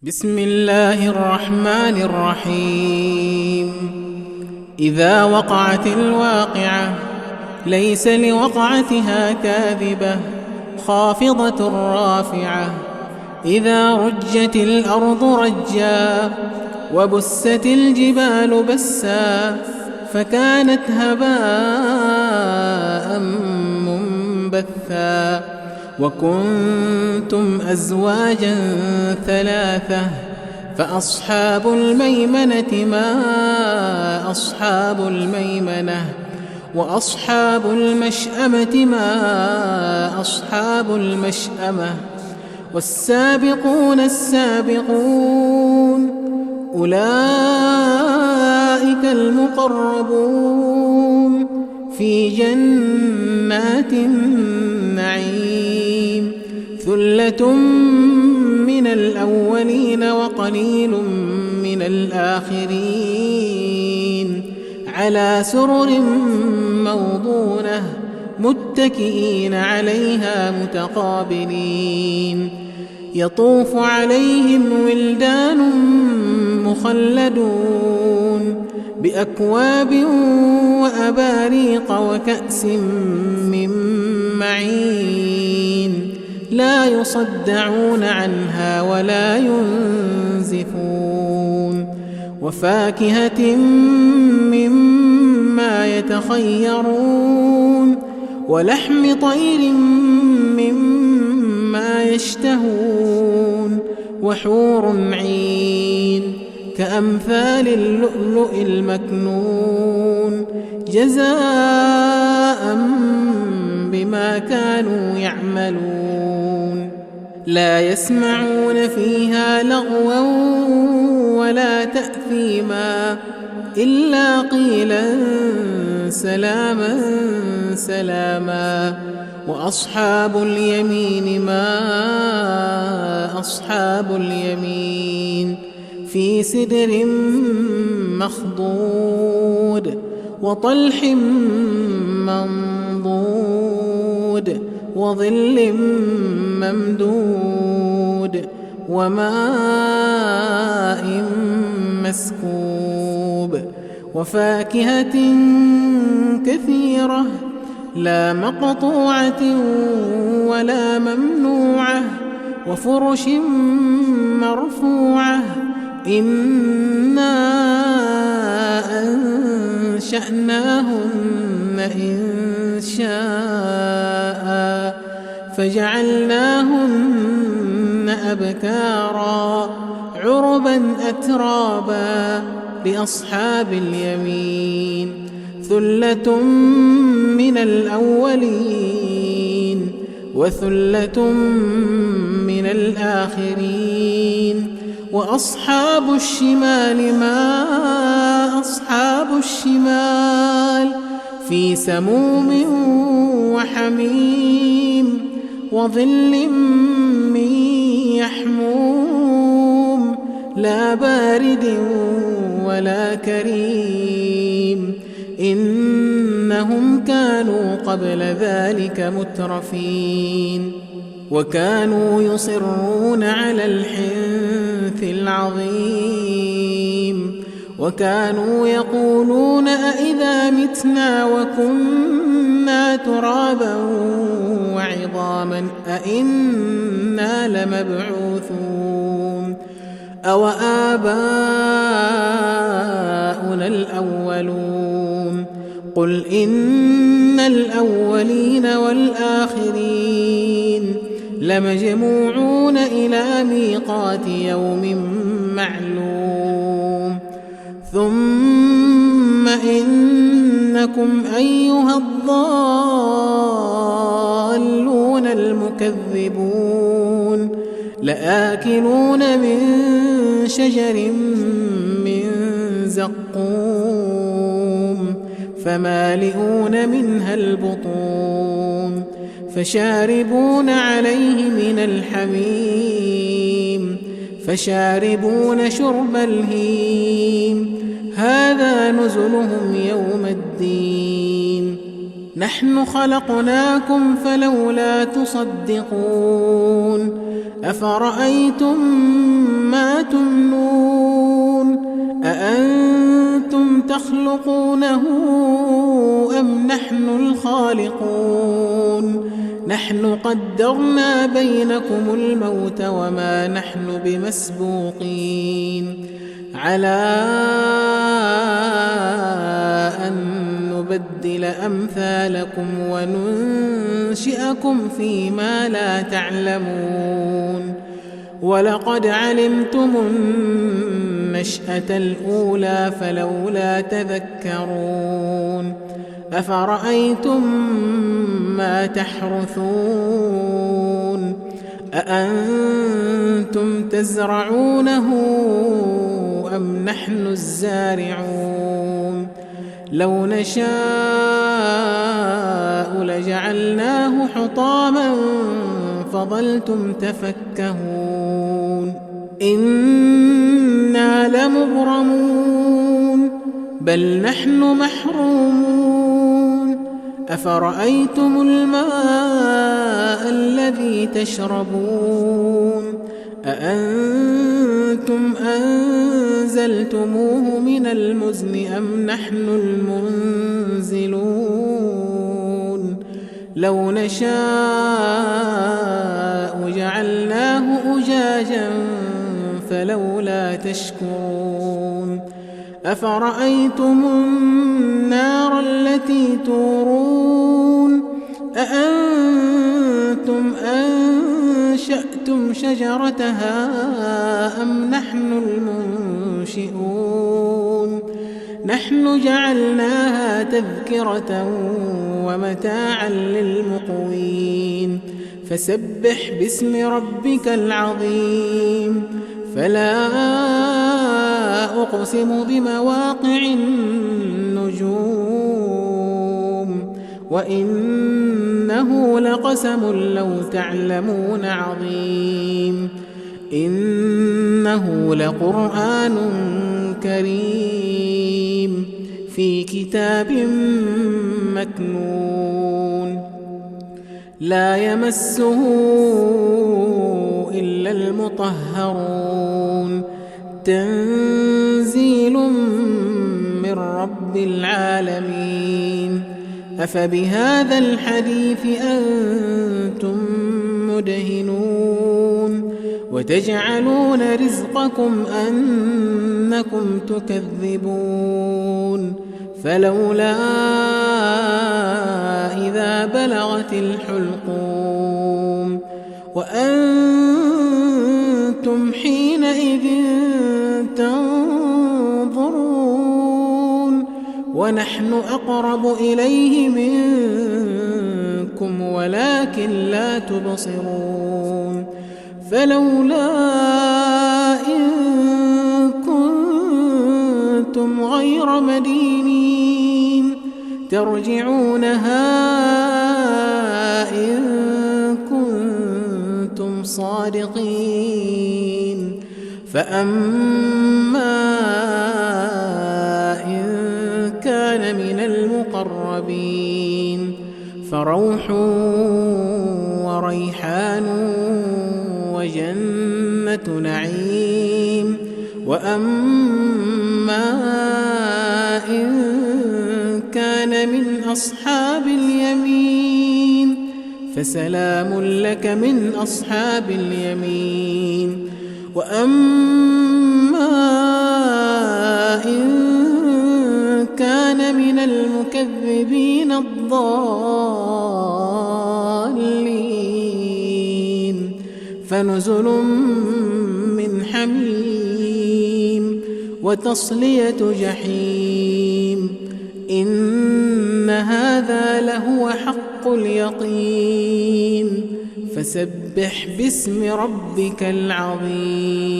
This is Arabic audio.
بسم الله الرحمن الرحيم. إذا وقعت الواقعة ليس لوقعتها كاذبة خافضة رافعة. إذا رجت الأرض رجا وبست الجبال بسا فكانت هباء منبثا. وكنتم أزواجا ثلاثة فأصحاب الميمنة ما أصحاب الميمنة وأصحاب المشأمة ما أصحاب المشأمة. والسابقون السابقون أولئك المقربون في جنات النعيم. ثلة من الأولين وقليل من الآخرين على سرر موضونة متكئين عليها متقابلين. يطوف عليهم ولدان مخلدون بأكواب وأباريق وكأس من معين لا يصدعون عنها ولا ينزفون. وفاكهة مما يتخيرون ولحم طير مما يشتهون. وحور عين كأمثال اللؤلؤ المكنون جزاء بما كانوا يعملون. لا يسمعون فيها لغوا ولا تأثيما إلا قيلا سلاما سلاما. وأصحاب اليمين ما أصحاب اليمين في سدر مخضود وطلح منضود وظل ممدود وماء مسكوب. وفاكهة كثيرة لا مقطوعة ولا ممنوعة وفرش مرفوعة. إنا أنشأناهن إنشاء فجعلناهن أبكارا عربا أترابا لأصحاب اليمين. ثلة من الأولين وثلة من الآخرين. وأصحاب الشمال ما أصحاب الشمال في سموم وحميم وظل من يحموم لا بارد ولا كريم. إنهم كانوا قبل ذلك مترفين وكانوا يصرون على الحنث العظيم. وكانوا يقولون أئذا متنا وكنا ترابا وعظاما أئنا لمبعوثون أو آباؤنا الأولون. قل إن الأولين والآخرين لمجموعون إلى ميقات يوم معلوم. ثم إنكم أيها الضالون المكذبون لآكلون من شجر من زقوم فمالئون منها البطون فشاربون عليه من الحميم فشاربون شرب الهيم. هذا نزلهم يوم الدين. نحن خلقناكم فلولا تصدقون. أفرأيتم ما تخلقونه أم نحن الخالقون نحن قدرنا بينكم الموت وما نحن بمسبوقين على أن نبدل أمثالكم وننشئكم فيما لا تعلمون ولقد علمتم النشأة الأولى فلولا تذكرون أفرأيتم ما تحرثون أأنتم تزرعونه أم نحن الزارعون لو نشاء لجعلناه حطاما فظلتم تفكهون إنا لمغرمون بل نحن محرومون أفرأيتم الماء الذي تشربون أأنتم أنزلتموه من المزن أم نحن المنزلون لو نشاء جعلناه أجاجا فلولا تشكرون أفرأيتم النار التي تورون أأنتم أنشأتم شجرتها أم نحن المنشئون نحن جعلناها تذكرة ومتاعا للمقوين فسبح باسم ربك العظيم فلا أقسم بمواقع النجوم وإنه لقسم لو تعلمون عظيم إنه لقرآن كريم في كتاب مكنون لا يمسه إلا المطهرون تنزيل من رب العالمين أفبهذا الحديث أنتم مدهنون وتجعلون رزقكم أنكم تكذبون فلولا إذا بلغت الحلقوم وأنتم حينئذ تنظرون ونحن أقرب إليه منكم ولكن لا تبصرون فلولا إن كنتم غير مدينين ترجعونها إن كنتم صادقين فأما إن كان من المقربين فروح وريحان وجنة نعيم وأما إن كان من أصحاب اليمين فسلام لك من أصحاب اليمين وأما إن كان من المكذبين الضالين فنزل من حميم وتصلية جحيم إن هذا لهو حق اليقين فسبح باسم ربك العظيم